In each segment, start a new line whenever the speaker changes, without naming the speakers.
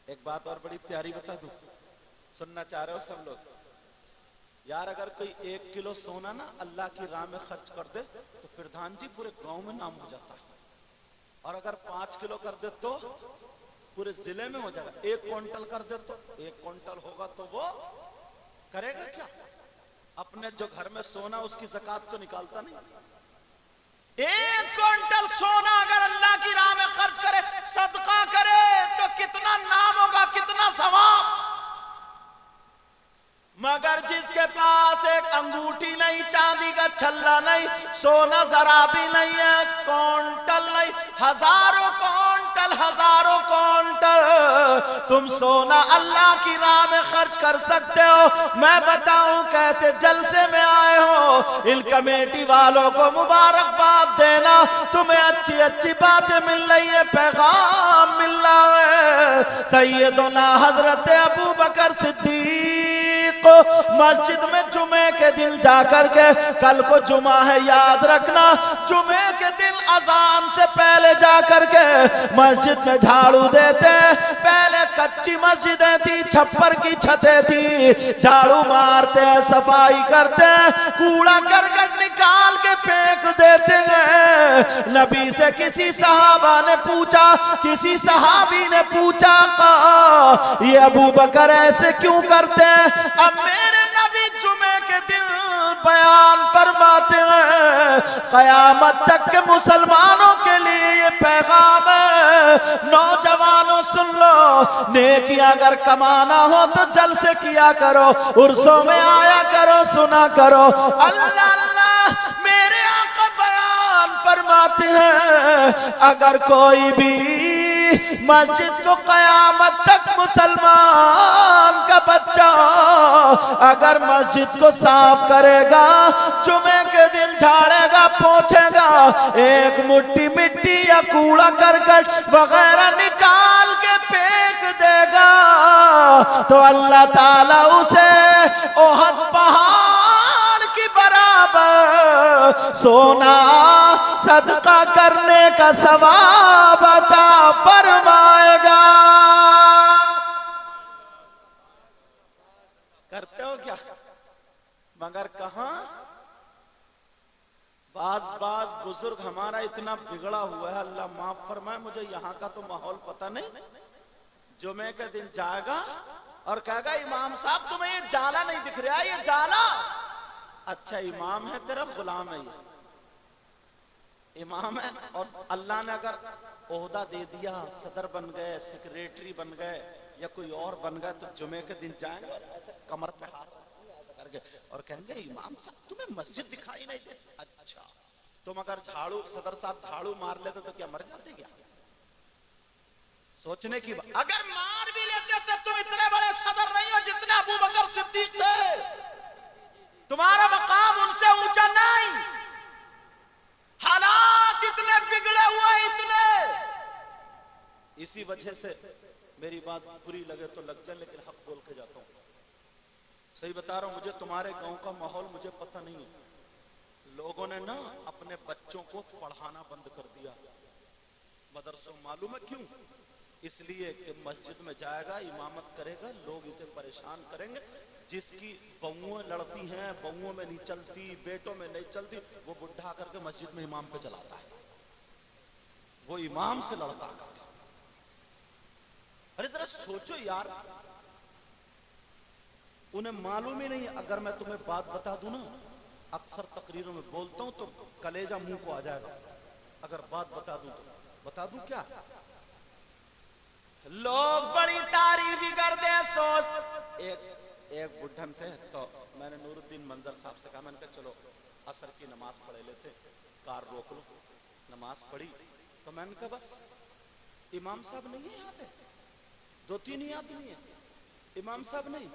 ایک بات اور بڑی پیاری بتا دوں، سننا چاہ رہے ہو سب لوگ؟ یار اگر کوئی 1 کلو سونا نا اللہ کی راہ میں خرچ کر دے تو پردھان جی پورے گاؤں میں نام ہو جاتا ہے، اور اگر 5 کلو کر دے تو پورے ضلع میں ہو جائے گا۔ 1 کوئنٹل کر دے تو 1 کوئنٹل ہوگا تو وہ کرے گا کیا؟ اپنے جو گھر میں سونا اس کی زکوٰۃ تو نکالتا نہیں۔ 1 کوئنٹل سونا اگر اللہ کی راہ میں خرچ کرے، صدقہ کرے، تو کتنا نام ہوگا، کتنا ثواب۔ مگر جس کے پاس ایک انگوٹھی نہیں، چاندی کا چھلا نہیں، سونا ذرا بھی نہیں ہے، کونٹل نہیں، ہزاروں کونٹل تم سونا اللہ کی راہ میں خرچ کر سکتے ہو۔ میں بتاؤں کیسے جلسے میں آئے ہو، ان کمیٹی والوں کو مبارکباد دینا، تمہیں اچھی اچھی باتیں مل رہی ہیں، پیغام مل رہا ہے۔ سیدنا حضرت ابو بکر صدیق مسجد میں جمعے کے دن جا کر کے، کل کو جمعہ ہے یاد رکھنا، جمعے کے دن اذان سے پہلے جا کر کے مسجد میں جھاڑو دیتے۔ پہلے کچی مسجدیں تھی، چھپر کی چھتیں تھی، جھاڑو مارتے ہیں، صفائی کرتے ہیں، کوڑا کرکٹ نکال کے پھینک دیتے ہیں۔ نبی سے کسی صحابہ نے پوچھا، کسی صحابی نے پوچھا، کہا یہ ابو بکر ایسے کیوں کرتے ہیں؟ اب میرے نبی جمعے کے دن بیان فرماتے ہیں، قیامت تک کے مسلمانوں کے لیے یہ پیغام ہے، نوجوانوں سن لو، نیکیاں اگر کمانا ہو تو جلسے کیا کرو، عرسوں میں آیا کرو، سنا کرو۔ اللہ اللہ، میرے آقا بیان فرماتے ہیں، اگر کوئی بھی مسجد کو قیامت تک مسلمان کا بچہ اگر مسجد کو صاف کرے گا، جمعے کے دن جھاڑے گا، پوچھے گا، ایک مٹھی مٹی یا کوڑا کرکٹ وغیرہ نکال کے پھینک دے گا، تو اللہ تعالیٰ اسے احد پہاڑ کی برابر سونا صدقہ کرنے کا ثواب عطا فرمائے گا۔ کرتے ہو کیا؟ مگر کہاں؟ بعض بزرگ ہمارا اتنا بگڑا ہوا ہے، اللہ معاف فرمائے، مجھے یہاں کا تو ماحول پتہ نہیں، جمعے کے دن جائے گا اور کہے گا امام صاحب تمہیں یہ جالا نہیں دکھ رہا، یہ جالا؟ اچھا امام ہے تیرا، غلام ہے یہ امام ہے، اور اللہ نے اگر عہدہ دے دیا، صدر بن گئے، سیکریٹری بن گئے یا کوئی اور بن گئے، تو جمعے کے دن جائیں گے ایسے کمر پہ ہاتھ کر کے اور کہیں گے امام صاحب تمہیں مسجد دکھائی نہیں دے؟ اچھا تم اگر جھاڑو، صدر صاحب جھاڑو مار لیتے تو کیا مر جاتے کیا؟ سوچنے کی بات، اگر مار بھی لیتے تو تم اتنے بڑے صدر نہیں ہو جتنے ابو بکر صدیق تھے، تمہارا مقام ان سے اونچا نہیں، حالات اتنے بگڑے ہوئے، اتنے۔ اسی وجہ سے میری بات بری لگے تو لگ جائے، لیکن حق بول کے جاتا ہوں، صحیح بتا رہا ہوں۔ مجھے تمہارے گاؤں کا ماحول مجھے پتہ نہیں ہے، لوگوں نے نا اپنے بچوں کو پڑھانا بند کر دیا مدرسوں، معلوم ہے کیوں؟ اس لیے کہ مسجد میں جائے گا، امامت کرے گا، لوگ اسے پریشان کریں گے، جس کی بہویں لڑتی ہیں، بہووں میں نہیں چلتی، بیٹوں میں نہیں چلتی، وہ بڈھا کر کے مسجد میں امام پہ چلاتا ہے، وہ امام سے لڑتا کر کے۔ ارے ذرا سوچو یار، انہیں معلوم ہی نہیں۔ اگر میں تمہیں بات بتا دوں نا، اکثر تقریروں میں بولتا ہوں تو کلیجہ منہ کو آ جائے گا، اگر بات بتا دوں تو بتا دوں کیا؟ لوگ بڑی تعریفی کرتے ہیں، سوچ ایک بڈھن تھے، تو میں نے نور الدین منظر صاحب سے کہا، میں نے کہا چلو عصر کی نماز پڑھ لیتے، کار روک لو، نماز پڑھی، تو میں نے کہا بس امام صاحب نہیں ہیں یہاں پہ، 2-3 ہی آدمی ہیں، امام صاحب نہیں،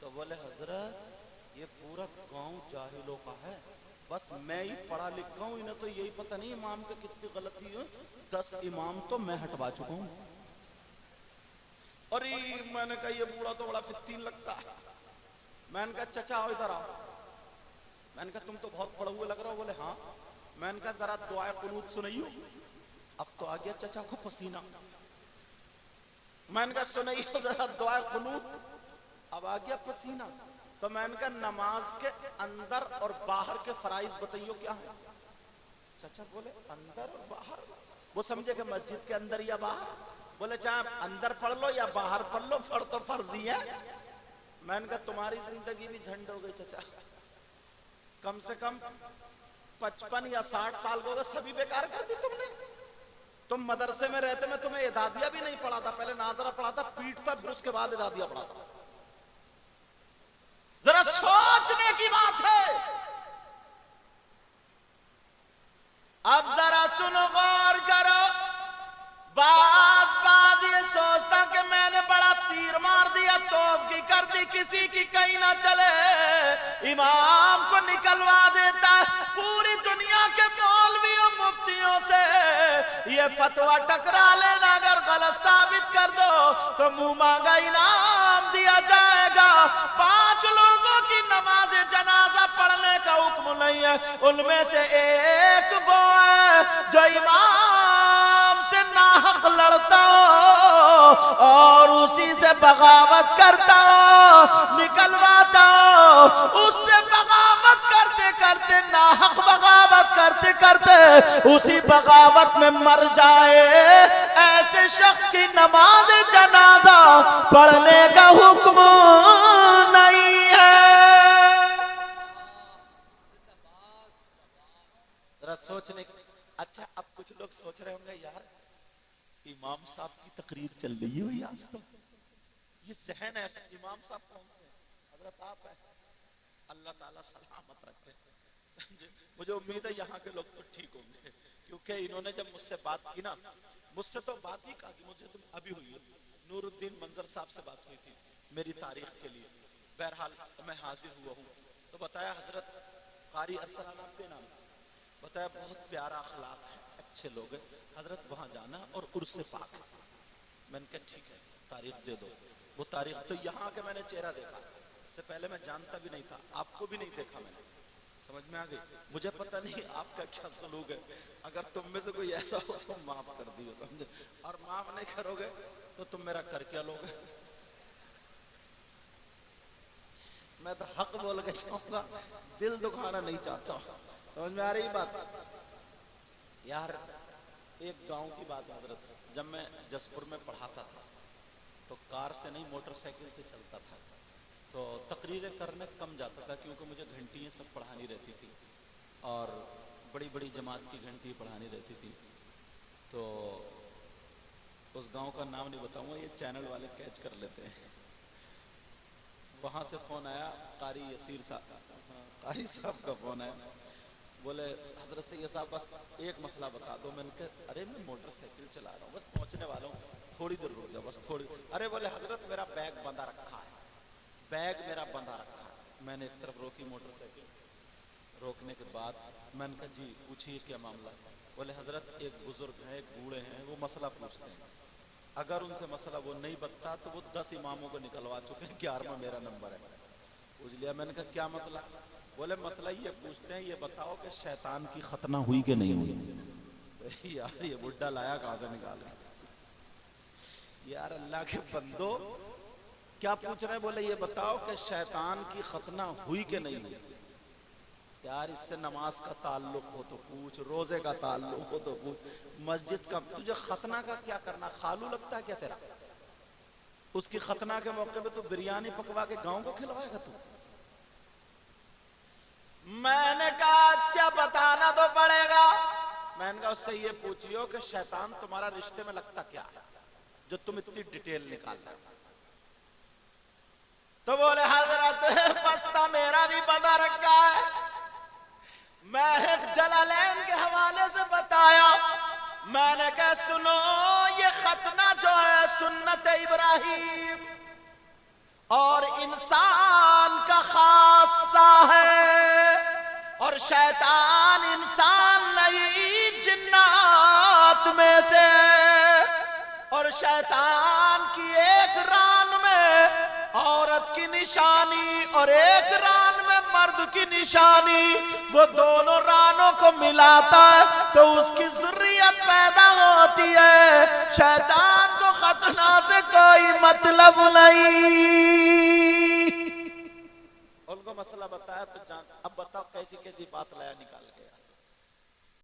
تو بولے حضرت یہ پورا گاؤں جاہلوں کا ہے، بس میں ہی پڑھا لکھا ہوں، انہیں تو یہی پتہ نہیں امام کے کتنی غلطی ہے، 10 امام تو میں ہٹوا چکا ہوں۔ اور میں نے کہا یہ بوڑھا تو بڑا فتین لگتا ہے، میں نے کہا چچا آؤ ادھر آؤ، میں نے کہا تم تو بہت پڑھے ہوئے لگ رہا ہو، بولے ہاں، میں نے کہا ذرا دعائے قنوت سنائیو، اب تو آ گیا چچا کو پسینہ، میں نے کہا سنائیے ذرا دعائے قنوت. اب آ گیا پسینہ. تو میں نے کہا نماز کے اندر اور باہر کے فرائض بتائیو کیا ہے. چچا بولے اندر اور باہر. وہ سمجھے کہ مسجد کے اندر یا باہر. بولے چاہے اندر پڑھ لو یا باہر پڑھ لو فرض تو فرض ہی ہے. میں نے کہا تمہاری زندگی بھی جھنڈ ہو گئی چچا. کم سے کم 55 یا 60 سال کو سبھی بیکار کر دی تم نے. تم مدرسے میں رہتے میں تمہیں اعدادیہ بھی نہیں پڑھا تھا. پہلے ناظرہ پڑھا تھا, پیٹتا, پھر اس کے بعد اعدادیہ پڑھا تھا. ذرا سوچنے کی بات ہے. اب ذرا سنو, غور کرو. باز یہ سوچتا کہ میں نے بڑا تیر مار دیا, توپ کی کر دی, کسی کی کہیں نہ چلے. امام کو نکلوا دیتا. پوری دنیا کے مولویوں مفتیوں سے یہ فتویٰ ٹکرا لینا, اگر غلط ثابت کر دو تو منہ مانگا انعام دیا جائے گا. 5 لوگوں کی نماز جنازہ پڑھنے کا حکم نہیں ہے. ان میں سے ایک وہ ہے جو امام سے ناحق لڑتا ہو اور اسی سے بغاوت کرتا ہو, نکلواتا ہو. اس سے بغاوت کرتے کرتے, ناحق بغاوت کرتے کرتے اسی بغاوت میں مر جائے. ایسے شخص کی نماز جنازہ پڑھنے کا حکم نہیں ہے. ذرا سوچنے. اچھا اب کچھ لوگ سوچ رہے ہوں گے یار امام صاحب کی تقریر چل رہی ہے بھائی آج تو, یہ ذہن ایسا. امام صاحب کون سے؟ حضرت آپ ہیں. اللہ تعالیٰ سلامت رکھے. مجھے امید ہے یہاں کے لوگ تو ٹھیک ہوں گے, کیونکہ انہوں نے جب مجھ سے بات کی نا, مجھ سے تو بات ہی کہا کہ مجھے تم ابھی ہوئی ہے. نور الدین منظر صاحب سے بات ہوئی تھی میری تاریخ کے لیے. بہرحال میں حاضر ہوا ہوں. تو بتایا حضرت قاری ارسلان آپ کے نام, بتایا بہت پیارا اخلاق ہے, اچھے لوگ ہیں حضرت, وہاں جانا اور عرس پاک. میں نے کہا ٹھیک ہے تاریخ دے دو. وہ تاریخ تو یہاں کے میں نے چہرہ دیکھا, اس سے پہلے میں جانتا بھی نہیں تھا, آپ کو بھی نہیں دیکھا میں نے. سمجھ میں آ گئی. مجھے پتہ نہیں آپ کا کیا سلوک ہے, اگر تم میں سے کوئی ایسا ہو تو معاف کر دیو, سمجھے, اور معاف نہیں کرو گے تو تم میرا کر کیا لوگے. میں تو حق بول کے چاہوں گا, دل دکھانا نہیں چاہتا. سمجھ میں آ رہی بات یار. ایک گاؤں کی بات حضرت, جب میں جسپور میں پڑھاتا تھا تو کار سے نہیں موٹر سائیکل سے چلتا تھا. تو تقریریں کرنے کم جاتا تھا کیونکہ مجھے گھنٹیاں سب پڑھانی رہتی تھی اور بڑی بڑی جماعت کی گھنٹی پڑھانی رہتی تھی. تو اس گاؤں کا نام نہیں بتاؤں گا, یہ چینل والے کیچ کر لیتے ہیں. وہاں سے فون آیا قاری یسیر صاحب, قاری صاحب کا فون آیا. بولے حضرت سید صاحب بس ایک مسئلہ بتا دو. میں نے کہا ارے میں موٹر سائیکل چلا رہا ہوں, بس پہنچنے والا ہوں, تھوڑی دیر رک جاؤ بس تھوڑی. ارے بولے حضرت میرا بیگ بندھا رکھا ہے, بیگ میرا بندھا رکھا ہے. میں نے ایک طرف روکی موٹر سائیکل. روکنے کے بعد میں نے کہا جی پوچھیے کیا معاملہ. بولے حضرت ایک بزرگ ہیں, ایک بوڑھے ہیں, وہ مسئلہ پوچھتے ہیں. اگر ان سے مسئلہ وہ نہیں بتتا تو وہ 10 اماموں کو نکلوا چکے ہیں, 11واں میرا نمبر ہے. پوچھ لیا. میں نے کہا کیا مسئلہ؟ بولے مسئلہ یہ پوچھتے ہیں یہ بتاؤ کہ شیطان کی ختنہ ہوئی کہ نہیں ہوئی. یار یہ بڈھا لایا کہاں سے نکال رہے یار, اللہ کے بندو کیا پوچھ رہے ہیں؟ بولے یہ بتاؤ کہ شیطان کی ختنہ ہوئی کہ نہیں ہوئی. یار اس سے نماز کا تعلق ہو تو پوچھ, روزے کا تعلق ہو تو پوچھ, مسجد کا. تجھے ختنہ کا کیا کرنا, خالو لگتا ہے کیا تیرا؟ اس کی ختنہ کے موقع پہ تو بریانی پکوا کے گاؤں کو کھلوائے گا تو. میں نے کہا اچھا بتانا تو پڑے گا. میں نے کہا اس سے یہ پوچھیو کہ شیطان تمہارا رشتے میں لگتا کیا ہے جو تم اتنی ڈیٹیل نکالتا ہے. تو بولے حضرت پستہ میرا بھی بندھا رکھا ہے. میں نے جلالین کے حوالے سے بتایا. میں نے کہا سنو یہ ختنہ جو ہے سنت ابراہیم اور انسان کا خاصہ ہے, اور شیطان انسان نہیں جنات میں سے. اور شیطان کی ایک ران میں عورت کی نشانی اور ایک ران میں مرد کی نشانی, وہ دونوں رانوں کو ملاتا ہے تو اس کی ذریت پیدا ہوتی ہے. شیطان کو ختنہ سے کوئی مطلب نہیں. ان کو مسئلہ بتایا تو جان اب بتاؤ کیسی کیسی بات لایا نکال گیا.